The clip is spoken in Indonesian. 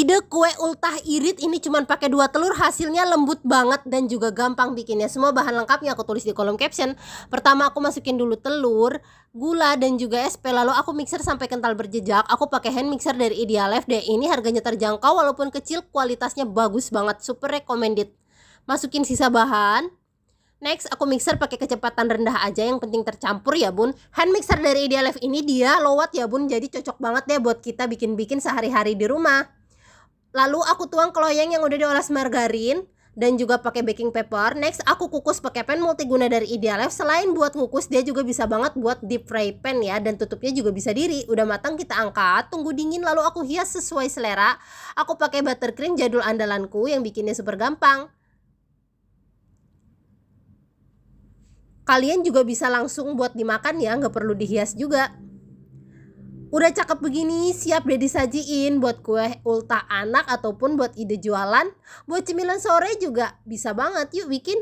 Ide kue ultah irit ini cuman pakai 2 telur, hasilnya lembut banget dan juga gampang bikinnya. Semua bahan lengkapnya aku tulis di kolom caption. Pertama aku masukin dulu telur, gula dan juga SP, lalu aku mixer sampai kental berjejak. Aku pakai hand mixer dari Idealef deh. Ini harganya terjangkau walaupun kecil, kualitasnya bagus banget, super recommended. Masukin sisa bahan. Next aku mixer pakai kecepatan rendah aja, yang penting tercampur ya bun. Hand mixer dari Idealef ini dia low watt ya bun, jadi cocok banget deh buat kita bikin-bikin sehari-hari di rumah. Lalu aku tuang ke loyang yang udah dioles margarin dan juga pakai baking paper. Next aku kukus pakai pan multiguna dari Idealef. Selain buat ngukus, dia juga bisa banget buat deep fry pan ya, dan tutupnya juga bisa diri. Udah matang kita angkat, tunggu dingin lalu aku hias sesuai selera. Aku pakai buttercream jadul andalanku yang bikinnya super gampang. Kalian juga bisa langsung buat dimakan ya, nggak perlu dihias juga. Udah cakep begini, siap deh disajiin buat kue ultah anak ataupun buat ide jualan. Buat cemilan sore juga bisa banget, yuk bikin.